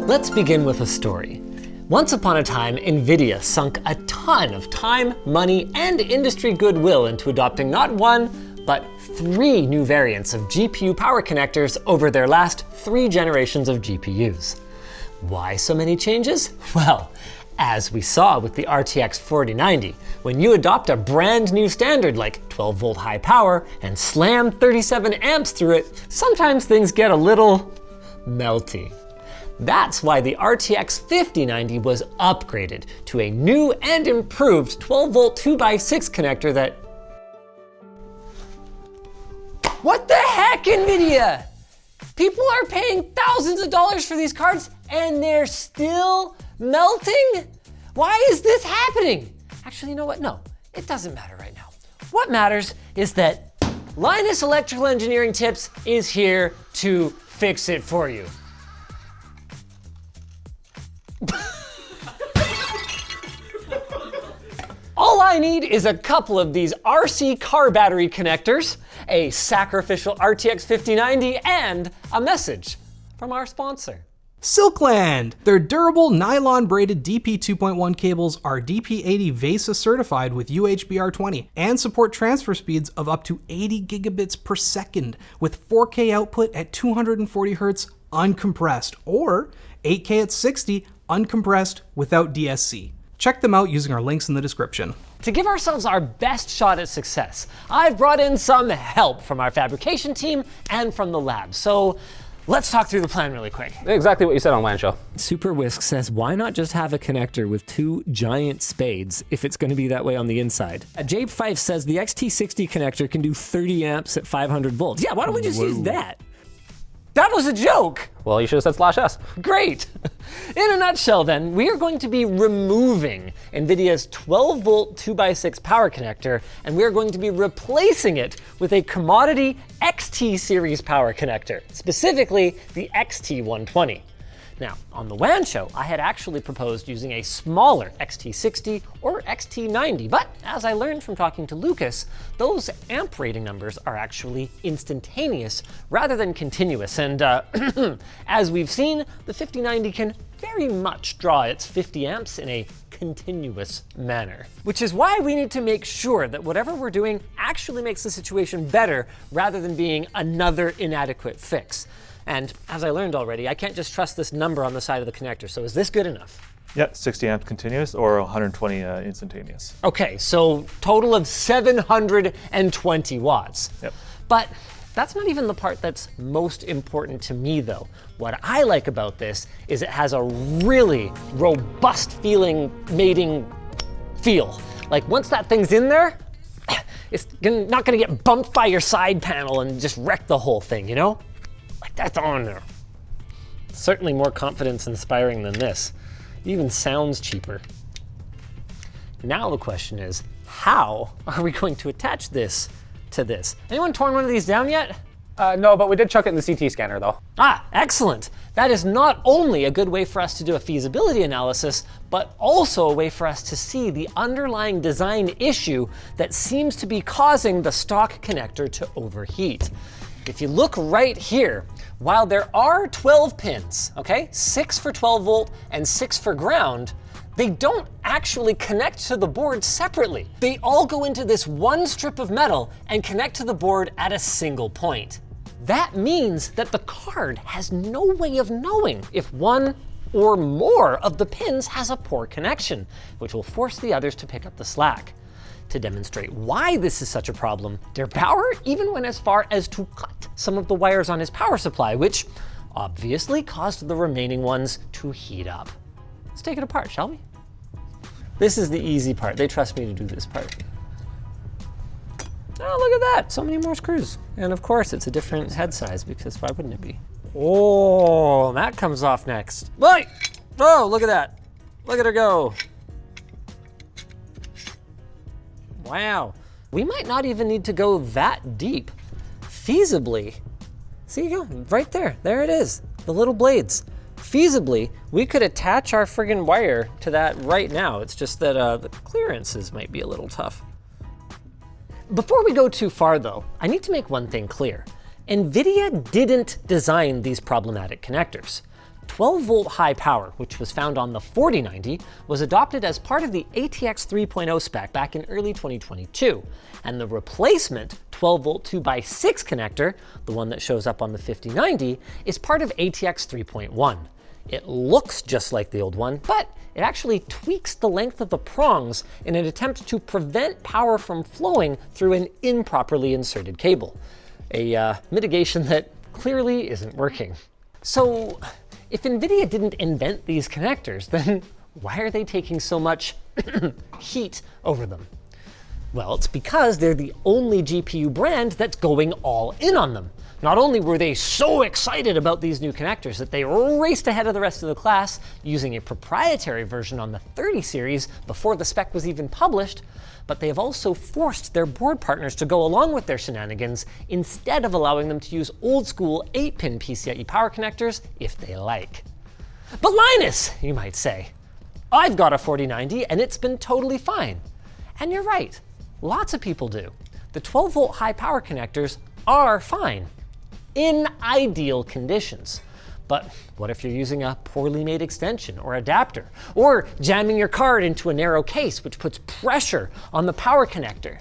Let's begin with a story. Once upon a time, Nvidia sunk a ton of time, money, and industry goodwill into adopting not one, but 3 new variants of GPU power connectors over their last 3 generations of GPUs. Why so many changes? Well, as we saw with the RTX 4090, when you adopt a brand new standard like 12 volt high power and slam 37 amps through it, sometimes things get a little melty. That's why the RTX 5090 was upgraded to a new and improved 12 volt 2x6 connector that... What the heck, Nvidia? People are paying thousands of dollars for these cards and they're still melting? Why is this happening? Actually, you know what? No, it doesn't matter right now. What matters is that Linus Electrical Engineering Tips is here to fix it for you. All I need is a couple of these RC car battery connectors, a sacrificial RTX 5090, and a message from our sponsor. Silkland! Their durable nylon-braided DP 2.1 cables are DP80 VESA certified with UHBR20 and support transfer speeds of up to 80 gigabits per second with 4K output at 240 Hz uncompressed or 8K at 60 uncompressed without DSC. Check them out using our links in the description. To give ourselves our best shot at success, I've brought in some help from our fabrication team and from the lab. So let's talk through the plan really quick. Exactly what you said on LAN Show. Super Whisk says, why not just have a connector with 2 giant spades if it's going to be that way on the inside? Jape5 says the XT60 connector can do 30 amps at 500 volts. Yeah, why don't we just use that? That was a joke. Well, you should have said /S. Great. In a nutshell then, we are going to be removing Nvidia's 12 volt 2x6 power connector, and we are going to be replacing it with a commodity XT series power connector, specifically the XT120. Now, on the WAN show, I had actually proposed using a smaller XT60 or XT90, but as I learned from talking to Lucas, those amp rating numbers are actually instantaneous rather than continuous, and as we've seen, the 5090 can very much draw its 50 amps in a continuous manner. Which is why we need to make sure that whatever we're doing actually makes the situation better rather than being another inadequate fix. And as I learned already, I can't just trust this number on the side of the connector. So is this good enough? Yeah, 60 amps continuous or 120 instantaneous. Okay, so total of 720 watts. Yep. But that's not even the part that's most important to me though. What I like about this is it has a really robust feeling mating feel. Like once that thing's in there, it's not gonna get bumped by your side panel and just wreck the whole thing, you know? Like that's on there. Certainly more confidence inspiring than this. It even sounds cheaper. Now the question is, how are we going to attach this to this? Anyone torn one of these down yet? No, but we did chuck it in the CT scanner though. Ah, excellent. That is not only a good way for us to do a feasibility analysis, but also a way for us to see the underlying design issue that seems to be causing the stock connector to overheat. If you look right here, while there are 12 pins, okay, 6 for 12 volt and 6 for ground, they don't actually connect to the board separately. They all go into this one strip of metal and connect to the board at a single point. That means that the card has no way of knowing if one or more of the pins has a poor connection, which will force the others to pick up the slack. To demonstrate why this is such a problem, Der Bauer even went as far as to cut some of the wires on his power supply, which obviously caused the remaining ones to heat up. Let's take it apart, shall we? This is the easy part. They trust me to do this part. Oh, look at that, so many more screws. And of course, it's a different head size because why wouldn't it be? Oh, that comes off next. Wait! Oh, look at that. Look at her go. Wow, we might not even need to go that deep. Feasibly, see you go, right there, there it is, the little blades. Feasibly, we could attach our friggin' wire to that right now. It's just that the clearances might be a little tough. Before we go too far though, I need to make one thing clear. Nvidia didn't design these problematic connectors. 12-volt high power, which was found on the 4090, was adopted as part of the ATX 3.0 spec back in early 2022, and the replacement 12-volt 2x6 connector, the one that shows up on the 5090, is part of ATX 3.1. It looks just like the old one, but it actually tweaks the length of the prongs in an attempt to prevent power from flowing through an improperly inserted cable. A mitigation that clearly isn't working. So, if Nvidia didn't invent these connectors, then why are they taking so much heat over them? Well, it's because they're the only GPU brand that's going all in on them. Not only were they so excited about these new connectors that they raced ahead of the rest of the class using a proprietary version on the 30 series before the spec was even published, but they have also forced their board partners to go along with their shenanigans instead of allowing them to use old school 8-pin PCIe power connectors if they like. But Linus, you might say, I've got a 4090 and it's been totally fine. And you're right, lots of people do. The 12-volt high power connectors are fine in ideal conditions. But what if you're using a poorly made extension or adapter, or jamming your card into a narrow case, which puts pressure on the power connector?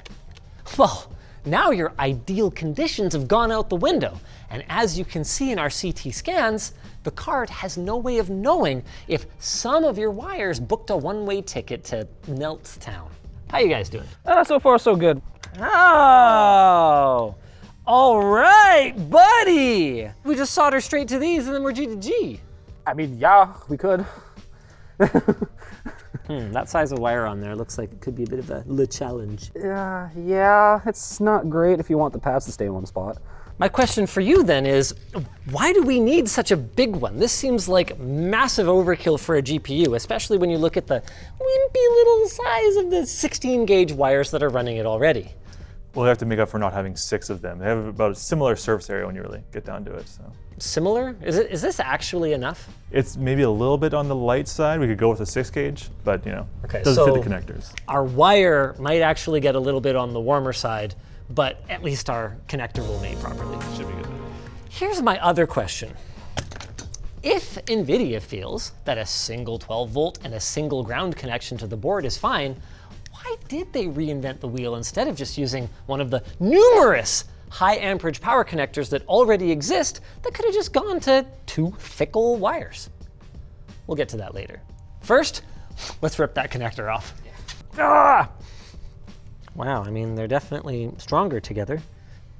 Well, now your ideal conditions have gone out the window, and as you can see in our CT scans, the card has no way of knowing if some of your wires booked a one-way ticket to Melttown. How you guys doing? So far, so good. Oh! All right, buddy! We just solder straight to these and then we're G to G. I mean, yeah, we could. That size of wire on there looks like it could be a bit of a challenge. Yeah, it's not great if you want the pads to stay in one spot. My question for you then is, why do we need such a big one? This seems like massive overkill for a GPU, especially when you look at the wimpy little size of the 16 gauge wires that are running it already. Well, they have to make up for not having 6 of them. They have about a similar surface area when you really get down to it. So Similar? Is this actually enough? it's maybe a little bit on the light side. We could go with a 6 gauge, but Okay, doesn't so fit the connectors. Our wire might actually get a little bit on the warmer side, but at least our connector will mate properly. Should be good. Here's my other question. If Nvidia feels that a single 12-volt and a single ground connection to the board is fine, why did they reinvent the wheel instead of just using one of the numerous high amperage power connectors that already exist that could have just gone to 2 fickle wires? We'll get to that later. First, let's rip that connector off. Ah! Wow, I mean, they're definitely stronger together.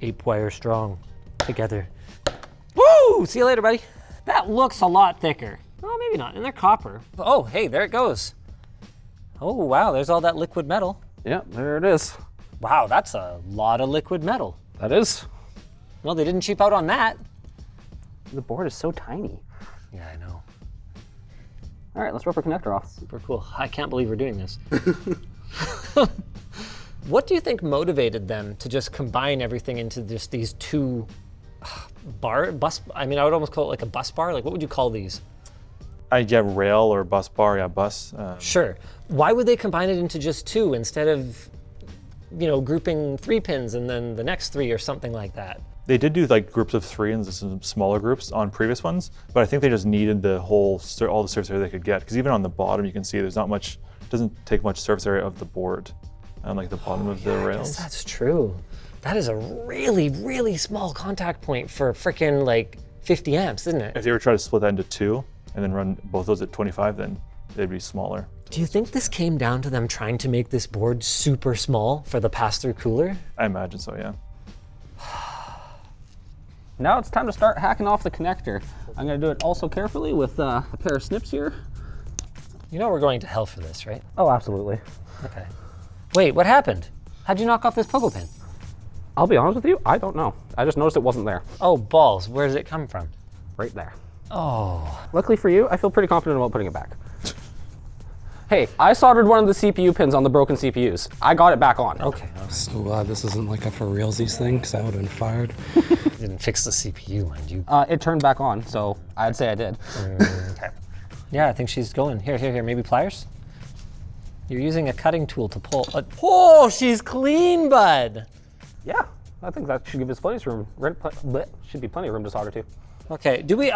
8-wire strong together. Woo! See you later, buddy. That looks a lot thicker. Oh, maybe not, and they're copper. Oh, hey, there it goes. Oh, wow, there's all that liquid metal. Yeah, there it is. Wow, that's a lot of liquid metal. That is. Well, they didn't cheap out on that. The board is so tiny. Yeah, I know. All right, let's rip our connector off. Super cool. I can't believe we're doing this. What do you think motivated them to just combine everything into just these 2 bus? I mean, I would almost call it like a bus bar. Like, what would you call these? Yeah, rail or bus bar, yeah, bus. Sure. Why would they combine it into just 2 instead of, grouping 3 pins and then the next 3 or something like that? They did do like groups of 3 and some smaller groups on previous ones, but I think they just needed the whole, all the surface area they could get. Because even on the bottom, you can see there's not much, doesn't take much surface area of the board on like the bottom of the rails. I guess that's true. That is a really, really small contact point for frickin' like 50 amps, isn't it? If they were trying to split that into 2 and then run both those at 25, then they'd be smaller. Do you think this came down to them trying to make this board super small for the pass-through cooler? I imagine so, yeah. Now it's time to start hacking off the connector. I'm gonna do it also carefully with a pair of snips here. You know we're going to hell for this, right? Oh, absolutely. Okay. Wait, what happened? How'd you knock off this pogo pin? I'll be honest with you, I don't know. I just noticed it wasn't there. Oh, balls. Where did it come from? Right there. Oh. Luckily for you, I feel pretty confident about putting it back. Hey, I soldered one of the CPU pins on the broken CPUs. I got it back on. Okay. So this isn't like a for realsies thing, because I would have been fired. Didn't fix the CPU, mind you. It turned back on, so I'd say I did. Okay. Yeah, I think she's going. Here, maybe pliers? You're using a cutting tool to pull. Oh, she's clean, bud. Yeah, I think that should give us plenty of room. Should be plenty of room to solder to. Okay, do we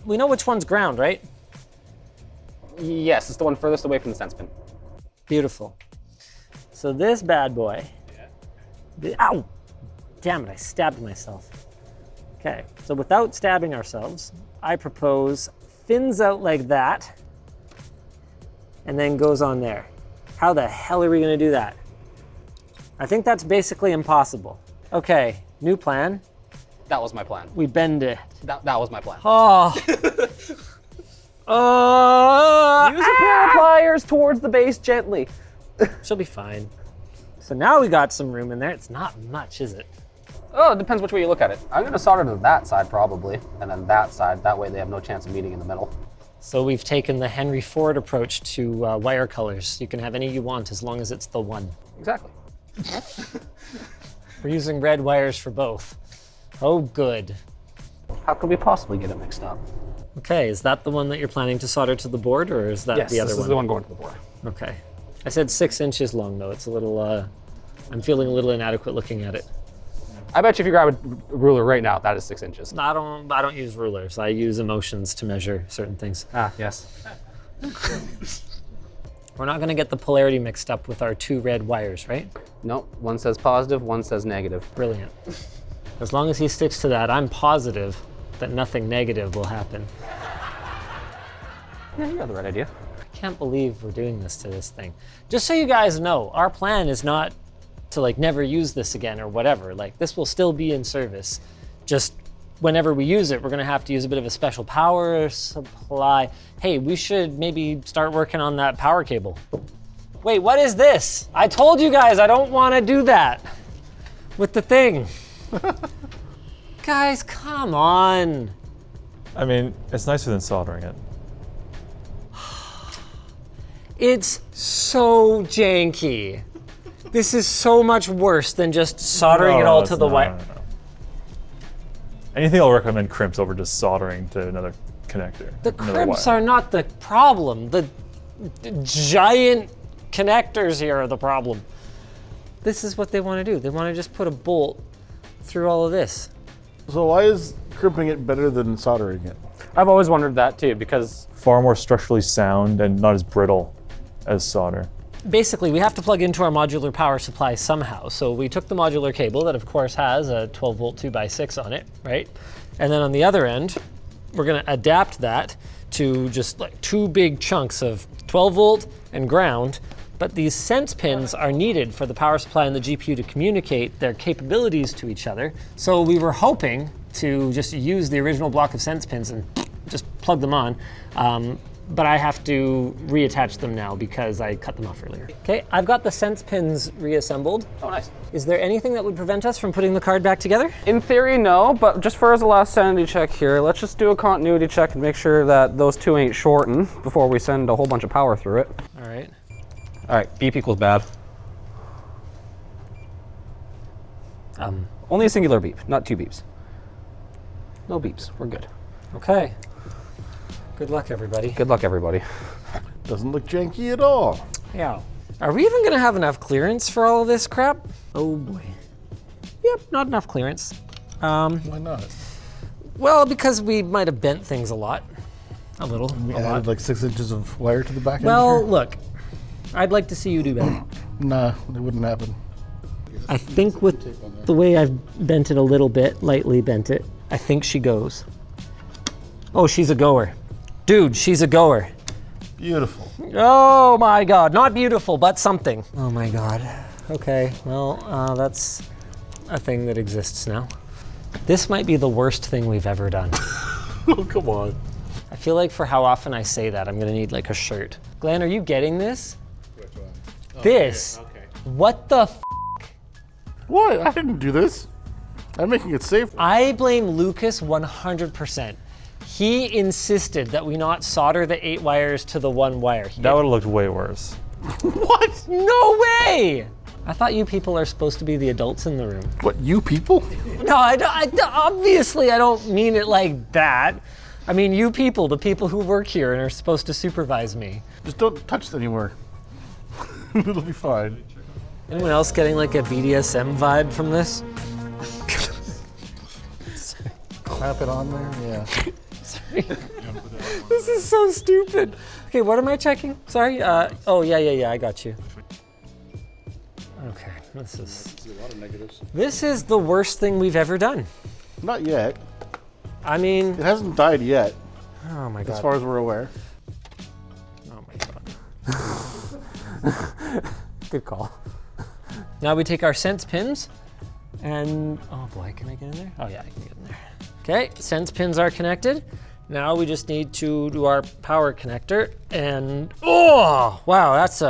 we know which one's ground, right? Yes, it's the one furthest away from the sense pin. Beautiful. So this bad boy. Ow! Damn it, I stabbed myself. Okay, so without stabbing ourselves, I propose thins out like that and then goes on there. How the hell are we gonna do that? I think that's basically impossible. Okay, new plan. That was my plan. We bend it. That was my plan. Oh. Use a pair of pliers towards the base gently. She'll be fine. So now we got some room in there. It's not much, is it? Oh, it depends which way you look at it. I'm gonna solder to that side probably, and then that side. That way they have no chance of meeting in the middle. So we've taken the Henry Ford approach to wire colors. You can have any you want as long as it's the one. Exactly. We're using red wires for both. Oh, good. How could we possibly get it mixed up? Okay, is that the one that you're planning to solder to the board, or is that Yes, the other this one? is the one going to the board. Okay. I said 6 inches long, though. It's a little, I'm feeling a little inadequate looking at it. I bet you if you grab a ruler right now, that is 6 inches. I don't use rulers. I use emotions to measure certain things. Ah, yes. We're not going to get the polarity mixed up with our 2 red wires, right? Nope, one says positive, one says negative. Brilliant. As long as he sticks to that, I'm positive that nothing negative will happen. Yeah, you got the right idea. I can't believe we're doing this to this thing. Just so you guys know, our plan is not to like never use this again or whatever. Like this will still be in service. Just whenever we use it, we're gonna have to use a bit of a special power supply. Hey, we should maybe start working on that power cable. Wait, what is this? I told you guys I don't wanna do that with the thing. Guys, come on. I mean, it's nicer than soldering it. It's so janky. This is so much worse than just soldering it all to the wire. No. Anything I'll recommend crimps over just soldering to another connector. The crimps are not the problem. The giant connectors here are the problem. This is what they want to do. They want to just put a bolt through all of this. So why is crimping it better than soldering it? I've always wondered that too, because Far more structurally sound and not as brittle as solder. Basically, we have to plug into our modular power supply somehow. So we took the modular cable that of course has a 12 volt 2x6 on it, right? And then on the other end, we're gonna adapt that to just like 2 big chunks of 12 volt and ground. But these sense pins are needed for the power supply and the GPU to communicate their capabilities to each other. So we were hoping to just use the original block of sense pins and just plug them on. But I have to reattach them now because I cut them off earlier. Okay, I've got the sense pins reassembled. oh nice. Is there anything that would prevent us from putting the card back together? In theory, no, but just for as a last sanity check here, let's just do a continuity check and make sure that those 2 ain't shorting before we send a whole bunch of power through it. All right. All right, beep equals bad. Only a singular beep, not 2 beeps. No beeps, we're good. Okay. Good luck, everybody. Good luck, everybody. Doesn't look janky at all. Yeah. Are we even gonna have enough clearance for all of this crap? Oh boy. Yep, not enough clearance. Why not? Well, because we might have bent things a lot. A little. We A added lot. like 6 inches of wire to the back end Well, here? look. I'd like to see you do better. Nah, it wouldn't happen. I think with the way I've bent it a little bit, lightly bent it, I think she goes. Oh, she's a goer. Dude, she's a goer. Beautiful. Oh my God, not beautiful, but something. Oh my God. Okay, well, that's a thing that exists now. This might be the worst thing we've ever done. Oh, come on. I feel like for how often I say that, I'm gonna need like a shirt. Glenn, are you getting this? Which one? Oh, This. Okay. What the f? What? I didn't do this. I'm making it safe. I blame Lucas 100%. He insisted that we not solder the 8 wires to the 1 wire. That would have looked way worse. What? No way! I thought you people are supposed to be the adults in the room. What, you people? No, obviously I don't mean it like that. I mean you people, the people who work here and are supposed to supervise me. Just don't touch it anymore. It'll be fine. Anyone else getting like a BDSM vibe from this? Clamp it on there, yeah. This is so stupid. Okay, what am I checking? Sorry. Oh yeah. I got you. Okay, this is the worst thing we've ever done. Not yet. I mean, It hasn't died yet, oh my god. as far as we're aware. Oh my god. Good call. Now we take our sense pins and, oh boy, can I get in there? Oh yeah, I can get in there. Okay, sense pins are connected. Now we just need to do our power connector and, oh, wow, that's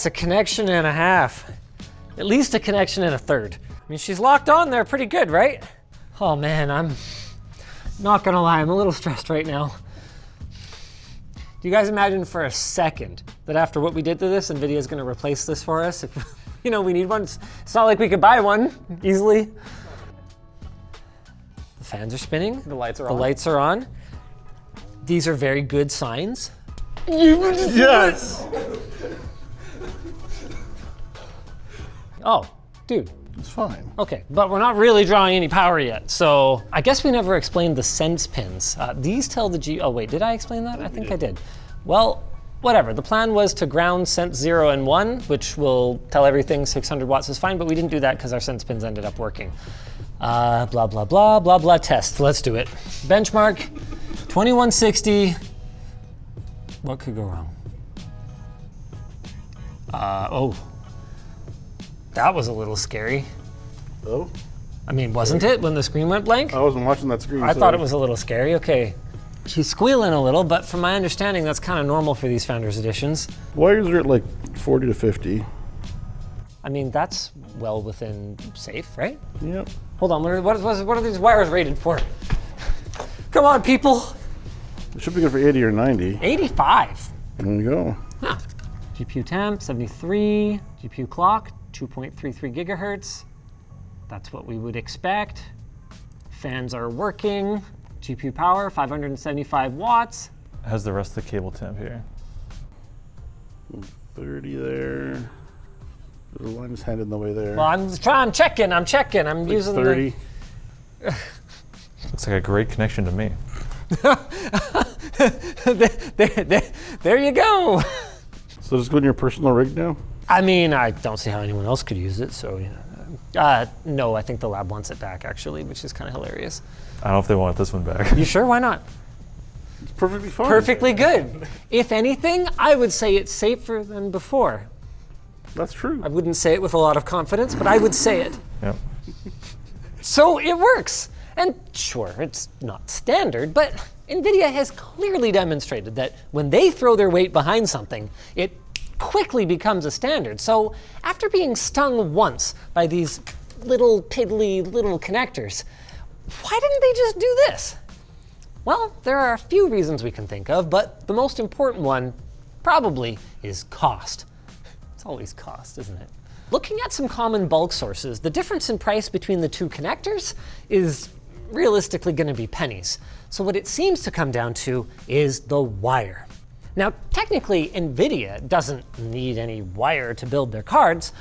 a connection and a half. At least a connection and a third. I mean, she's locked on there pretty good, right? Oh man, I'm not gonna lie, I'm a little stressed right now. Do you guys imagine for a second that after what we did to this, Nvidia's gonna replace this for us? If, you know, we need one. It's not like we could buy one easily. The fans are spinning. The lights are The on. lights are on. These are very good signs. Yes! Oh, dude. It's fine. Okay, but we're not really drawing any power yet, so I guess we never explained the sense pins. These tell the oh wait, did I explain that? I think I did. Well, whatever. The plan was to ground sense 0 and 1, which will tell everything 600 watts is fine, but we didn't do that because our sense pins ended up working. Blah, blah, blah, blah, blah, test. Let's do it. Benchmark, 2160. What could go wrong? Oh. That was a little scary. Oh? I mean, wasn't it when the screen went blank? I wasn't watching that screen. I thought it was a little scary. Okay. She's squealing a little, but from my understanding, that's kind of normal for these Founders Editions. Wires are at like 40 to 50. I mean, that's well within safe, right? Yep. Hold on, what are these wires rated for? Come on, people. It should be good for 80 or 90. 85. There you go. Huh. GPU temp, 73. GPU clock, 2.33 gigahertz. That's what we would expect. Fans are working. GPU power, 575 watts. How's the rest of the cable temp here? 30 there. There's a Linus hand in the way there. Well, I'm checking. I'm like using 30. Looks like a great connection to me. There you go. So just go in your personal rig now? I mean, I don't see how anyone else could use it, so, you know. No, I think the lab wants it back, actually, which is kind of hilarious. I don't know if they want this one back. You sure? Why not? It's perfectly fine. Perfectly good. If anything, I would say it's safer than before. That's true. I wouldn't say it with a lot of confidence, but I would say it. Yep. So it works. And sure, it's not standard, but Nvidia has clearly demonstrated that when they throw their weight behind something, it quickly becomes a standard. So after being stung once by these little piddly little connectors, why didn't they just do this? Well, there are a few reasons we can think of, but the most important one probably is cost. It's always cost, isn't it? Looking at some common bulk sources, the difference in price between the two connectors is realistically going to be pennies. So what it seems to come down to is the wire. Now, technically, Nvidia doesn't need any wire to build their cards,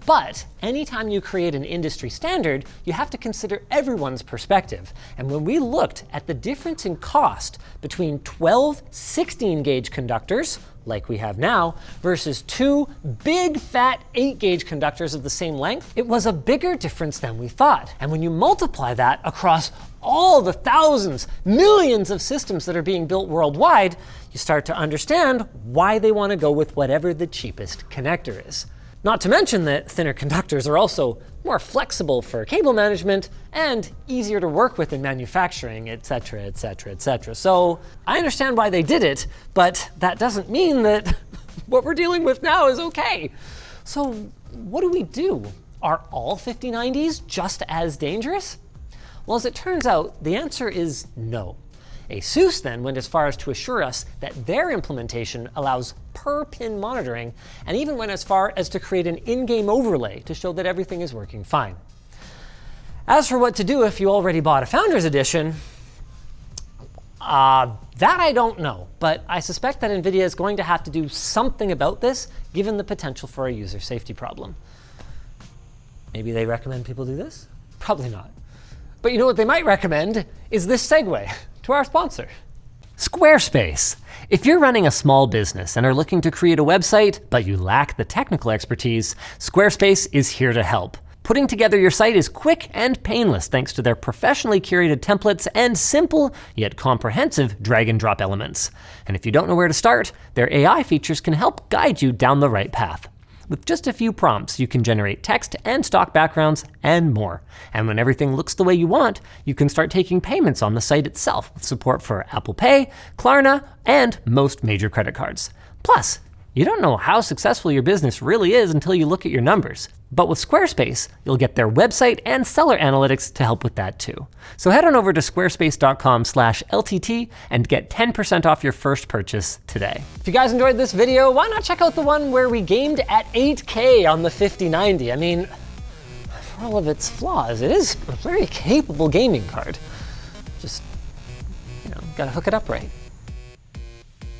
but anytime you create an industry standard, you have to consider everyone's perspective. And when we looked at the difference in cost between 12 16-gauge conductors, like we have now, versus two big fat 8-gauge conductors of the same length, it was a bigger difference than we thought. And when you multiply that across all the thousands, millions of systems that are being built worldwide, you start to understand why they want to go with whatever the cheapest connector is. Not to mention that thinner conductors are also more flexible for cable management and easier to work with in manufacturing, etc., etc., etc. So I understand why they did it, but that doesn't mean that what we're dealing with now is okay. So what do we do? Are all 5090s just as dangerous? Well, as it turns out, the answer is no. ASUS then went as far as to assure us that their implementation allows per-pin monitoring, and even went as far as to create an in-game overlay to show that everything is working fine. As for what to do if you already bought a Founders Edition, that I don't know, but I suspect that Nvidia is going to have to do something about this, given the potential for a user safety problem. Maybe they recommend people do this? Probably not. But you know what they might recommend is this segue to our sponsor. Squarespace. If you're running a small business and are looking to create a website, but you lack the technical expertise, Squarespace is here to help. Putting together your site is quick and painless thanks to their professionally curated templates and simple yet comprehensive drag and drop elements. And if you don't know where to start, their AI features can help guide you down the right path. With just a few prompts, you can generate text and stock backgrounds and more. And when everything looks the way you want, you can start taking payments on the site itself with support for Apple Pay, Klarna, and most major credit cards. Plus, you don't know how successful your business really is until you look at your numbers. But with Squarespace, you'll get their website and seller analytics to help with that too. So head on over to squarespace.com/LTT and get 10% off your first purchase today. If you guys enjoyed this video, why not check out the one where we gamed at 8K on the 5090? I mean, for all of its flaws, it is a very capable gaming card. Just, gotta hook it up right.